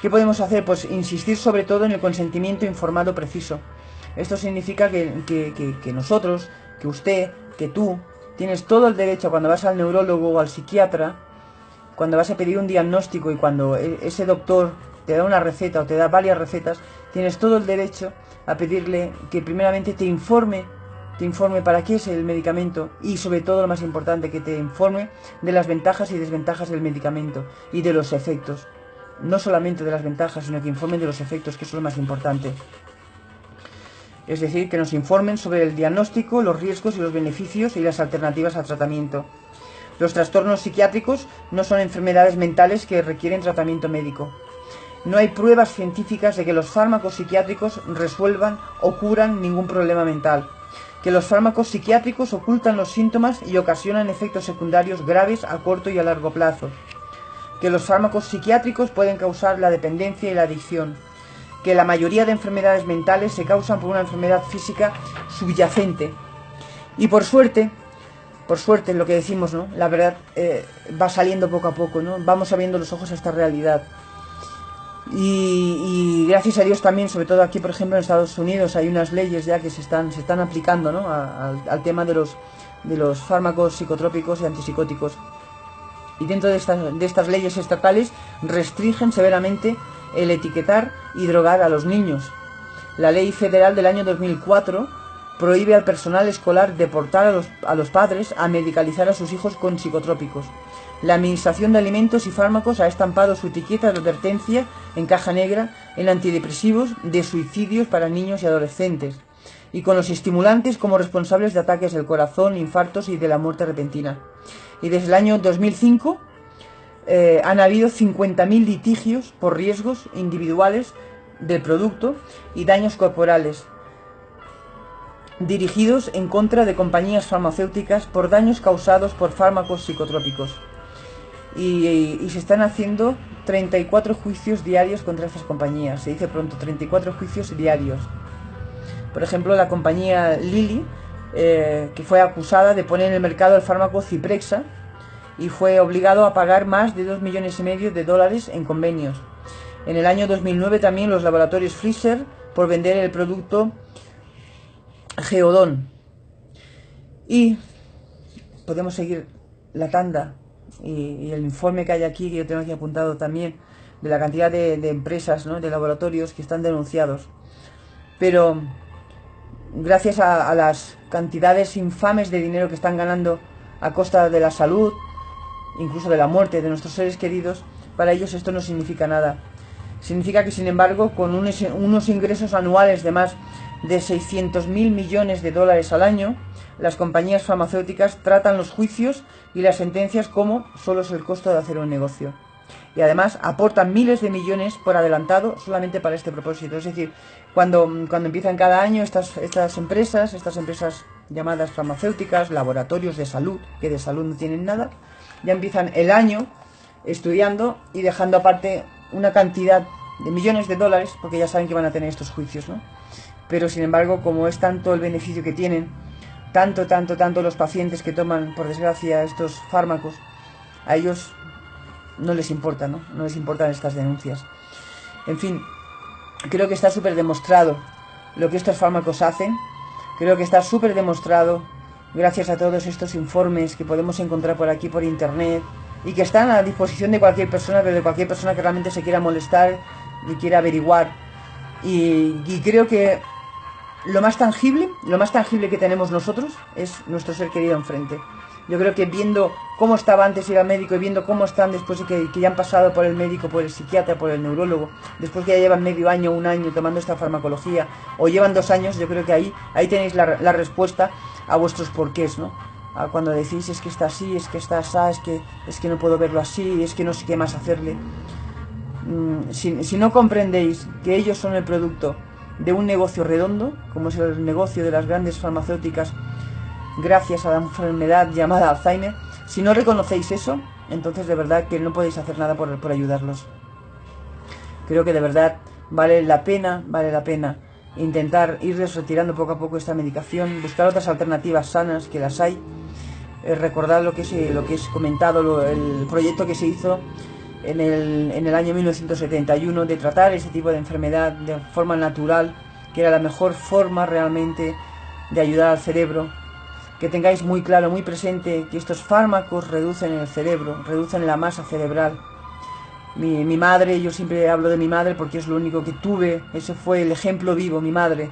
¿Qué podemos hacer? Pues insistir sobre todo en el consentimiento informado preciso. Esto significa que nosotros, que usted, que tú, tienes todo el derecho cuando vas al neurólogo o al psiquiatra, cuando vas a pedir un diagnóstico y cuando ese doctor te da una receta o te da varias recetas, tienes todo el derecho a pedirle que primeramente te informe para qué es el medicamento y sobre todo lo más importante, que te informe de las ventajas y desventajas del medicamento y de los efectos. No solamente de las ventajas, sino que informen de los efectos, que es lo más importante. Es decir, que nos informen sobre el diagnóstico, los riesgos y los beneficios y las alternativas al tratamiento. Los trastornos psiquiátricos no son enfermedades mentales que requieren tratamiento médico. No hay pruebas científicas de que los fármacos psiquiátricos resuelvan o curan ningún problema mental. Que los fármacos psiquiátricos ocultan los síntomas y ocasionan efectos secundarios graves a corto y a largo plazo. Que los fármacos psiquiátricos pueden causar la dependencia y la adicción. Que la mayoría de enfermedades mentales se causan por una enfermedad física subyacente. Y por suerte, lo que decimos, ¿no? La verdad va saliendo poco a poco, ¿no? Vamos abriendo los ojos a esta realidad. Y gracias a Dios también, sobre todo aquí, por ejemplo, en Estados Unidos, hay unas leyes ya que se están aplicando, ¿no? al tema de los fármacos psicotrópicos y antipsicóticos. Y dentro de estas leyes estatales restringen severamente el etiquetar y drogar a los niños. La ley federal del año 2004 prohíbe al personal escolar deportar a los padres a medicalizar a sus hijos con psicotrópicos. La Administración de Alimentos y Fármacos ha estampado su etiqueta de advertencia en caja negra en antidepresivos de suicidios para niños y adolescentes, y con los estimulantes como responsables de ataques del corazón, infartos y de la muerte repentina. Y desde el año 2005 han habido 50.000 litigios por riesgos individuales del producto y daños corporales, dirigidos en contra de compañías farmacéuticas por daños causados por fármacos psicotrópicos. Y se están haciendo 34 juicios diarios contra estas compañías. Se dice pronto, 34 juicios diarios. Por ejemplo, la compañía Lilly, que fue acusada de poner en el mercado el fármaco Zyprexa y fue obligado a pagar más de $2,5 millones en convenios. En el año 2009 también los laboratorios Pfizer por vender el producto Geodon. Y podemos seguir la tanda y el informe que hay aquí, que yo tengo aquí apuntado también, de la cantidad de empresas, ¿no? De laboratorios que están denunciados. Pero gracias a las cantidades infames de dinero que están ganando a costa de la salud, incluso de la muerte de nuestros seres queridos, para ellos esto no significa nada. Significa que, sin embargo, con unos ingresos anuales de más de 600.000 millones de dólares al año, las compañías farmacéuticas tratan los juicios y las sentencias como solo es el costo de hacer un negocio. Y además aportan miles de millones por adelantado solamente para este propósito. Es decir, cuando empiezan cada año estas empresas llamadas farmacéuticas, laboratorios de salud, que de salud no tienen nada, ya empiezan el año estudiando y dejando aparte una cantidad de millones de dólares, porque ya saben que van a tener estos juicios, ¿no? Pero sin embargo, como es tanto el beneficio que tienen, tanto los pacientes que toman, por desgracia, estos fármacos, a ellos no les importa, ¿no? No les importan estas denuncias. En fin, creo que está súper demostrado lo que estos fármacos hacen. Creo que está súper demostrado, gracias a todos estos informes que podemos encontrar por aquí, por internet, y que están a disposición de cualquier persona, pero de cualquier persona que realmente se quiera molestar y quiera averiguar. Y creo que lo más tangible que tenemos nosotros es nuestro ser querido enfrente. Yo creo que viendo cómo estaba antes ir al médico y viendo cómo están después de que ya han pasado por el médico, por el psiquiatra, por el neurólogo, después que ya llevan medio año, un año tomando esta farmacología, o llevan 2 años, yo creo que ahí tenéis la respuesta a vuestros porqués, ¿no? A cuando decís, es que está así, es que está así, es que no puedo verlo así, es que no sé qué más hacerle. Si no comprendéis que ellos son el producto de un negocio redondo, como es el negocio de las grandes farmacéuticas, gracias a la enfermedad llamada Alzheimer, si no reconocéis eso, entonces de verdad que no podéis hacer nada por ayudarlos. Creo que de verdad vale la pena intentar irles retirando poco a poco esta medicación, buscar otras alternativas sanas, que las hay. Recordar lo que es comentado, el proyecto que se hizo en el año 1971 de tratar ese tipo de enfermedad de forma natural, que era la mejor forma realmente de ayudar al cerebro. Que tengáis muy claro, muy presente, que estos fármacos reducen el cerebro, reducen la masa cerebral. Mi madre, yo siempre hablo de mi madre porque es lo único que tuve, ese fue el ejemplo vivo, mi madre.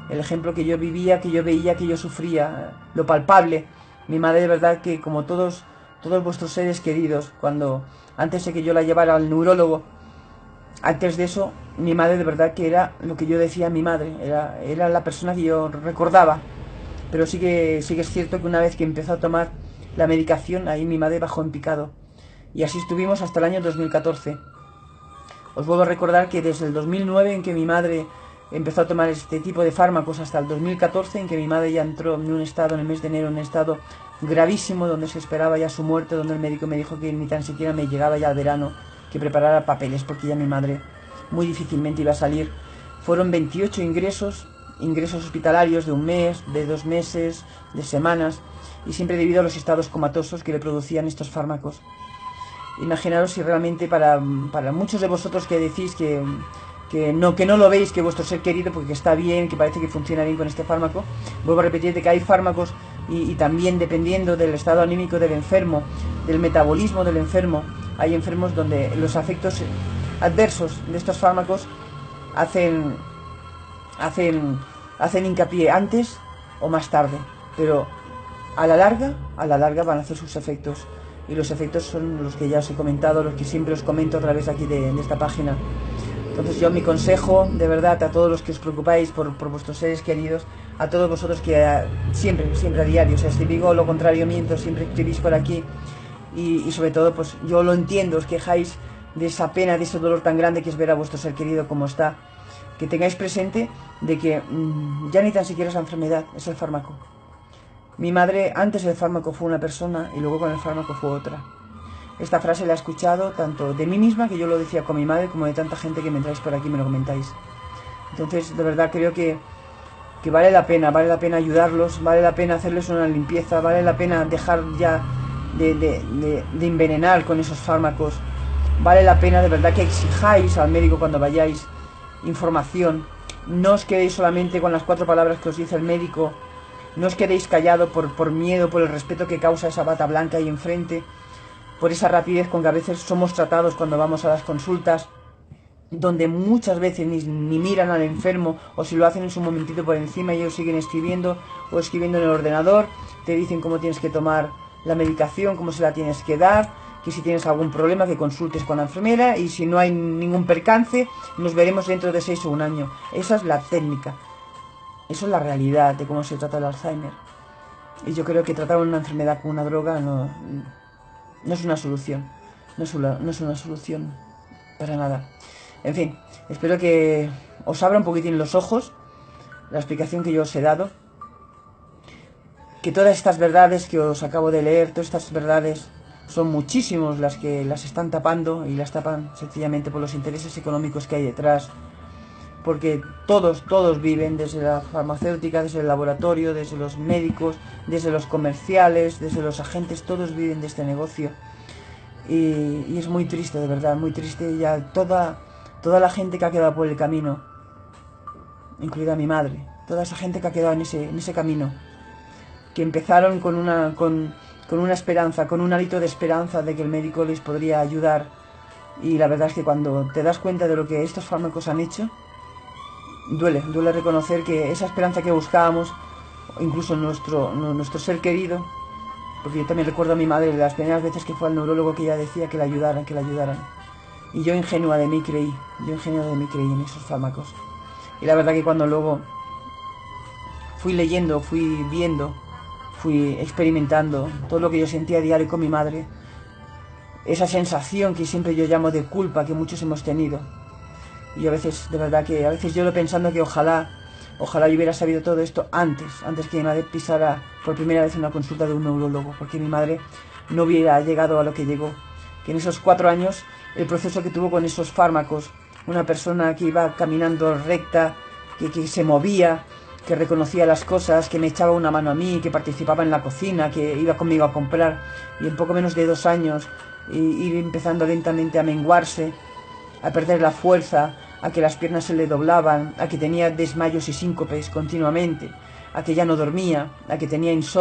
El ejemplo que yo vivía, que yo veía, que yo sufría, lo palpable. Mi madre de verdad que como todos vuestros seres queridos, antes de que yo la llevara al neurólogo, antes de eso, mi madre de verdad que era lo que yo decía mi madre, era la persona que yo recordaba. Pero sí que es cierto que una vez que empezó a tomar la medicación, ahí mi madre bajó en picado. Y así estuvimos hasta el año 2014. Os vuelvo a recordar que desde el 2009, en que mi madre empezó a tomar este tipo de fármacos, hasta el 2014, en que mi madre ya entró en un estado, en el mes de enero, en un estado gravísimo, donde se esperaba ya su muerte, donde el médico me dijo que ni tan siquiera me llegaba ya al verano, que preparara papeles, porque ya mi madre muy difícilmente iba a salir. Fueron 28 ingresos hospitalarios de 1 mes, de 2 meses, de semanas, y siempre debido a los estados comatosos que le producían estos fármacos. Imaginaros si realmente para muchos de vosotros que decís que no lo veis, que vuestro ser querido, porque está bien, que parece que funciona bien con este fármaco, vuelvo a repetirte que hay fármacos y también dependiendo del estado anímico del enfermo, del metabolismo del enfermo, hay enfermos donde los efectos adversos de estos fármacos hacen hincapié antes o más tarde, pero a la larga van a hacer sus efectos, y los efectos son los que ya os he comentado, los que siempre os comento a través aquí de esta página. Entonces yo mi consejo, de verdad, a todos los que os preocupáis por vuestros seres queridos, a todos vosotros que siempre a diario, o sea, si digo lo contrario miento, siempre escribís por aquí, y sobre todo, pues yo lo entiendo, os quejáis de esa pena, de ese dolor tan grande que es ver a vuestro ser querido como está. Que tengáis presente de que ya ni tan siquiera esa enfermedad, es el fármaco. Mi madre, antes del fármaco fue una persona y luego con el fármaco fue otra. Esta frase la he escuchado tanto de mí misma, que yo lo decía con mi madre, como de tanta gente que me traéis por aquí y me lo comentáis. Entonces, de verdad creo que vale la pena ayudarlos, vale la pena hacerles una limpieza, vale la pena dejar ya de envenenar con esos fármacos. Vale la pena de verdad que exijáis al médico cuando vayáis información. No os quedéis solamente con las 4 palabras que os dice el médico. No os quedéis callados por miedo, por el respeto que causa esa bata blanca ahí enfrente, por esa rapidez con que a veces somos tratados cuando vamos a las consultas, donde muchas veces ni miran al enfermo, o si lo hacen en su momentito por encima y ellos siguen escribiendo o escribiendo en el ordenador, te dicen cómo tienes que tomar la medicación, cómo se la tienes que dar, que si tienes algún problema que consultes con la enfermera, y si no hay ningún percance nos veremos dentro de 6 o 1 año. Esa es la técnica, eso es la realidad de cómo se trata el Alzheimer. Y yo creo que tratar una enfermedad con una droga no es una solución, no es una solución para nada. En fin, espero que os abra un poquitín los ojos la explicación que yo os he dado, que todas estas verdades que os acabo de leer, todas estas verdades son muchísimos las que las están tapando, y las tapan sencillamente por los intereses económicos que hay detrás, porque todos viven, desde la farmacéutica, desde el laboratorio, desde los médicos, desde los comerciales, desde los agentes, todos viven de este negocio. Y es muy triste, de verdad, muy triste. Ya toda la gente que ha quedado por el camino, incluida mi madre, toda esa gente que ha quedado en ese camino, que empezaron con una esperanza, con un hálito de esperanza de que el médico les podría ayudar, y la verdad es que cuando te das cuenta de lo que estos fármacos han hecho, duele reconocer que esa esperanza que buscábamos, incluso nuestro ser querido, porque yo también recuerdo a mi madre de las primeras veces que fue al neurólogo, que ella decía que la ayudaran, y yo ingenua de mí creí en esos fármacos. Y la verdad que cuando luego fui leyendo, fui viendo, fui experimentando todo lo que yo sentía a diario con mi madre, esa sensación que siempre yo llamo de culpa que muchos hemos tenido, y a veces, de verdad que a veces lloro pensando que ojalá yo hubiera sabido todo esto antes que mi madre pisara por primera vez una consulta de un neurólogo, porque mi madre no hubiera llegado a lo que llegó, que en esos 4 años, el proceso que tuvo con esos fármacos, una persona que iba caminando recta, que se movía, que reconocía las cosas, que me echaba una mano a mí, que participaba en la cocina, que iba conmigo a comprar, y en poco menos de 2 años ir empezando lentamente a menguarse, a perder la fuerza, a que las piernas se le doblaban, a que tenía desmayos y síncopes continuamente, a que ya no dormía, a que tenía insomnio.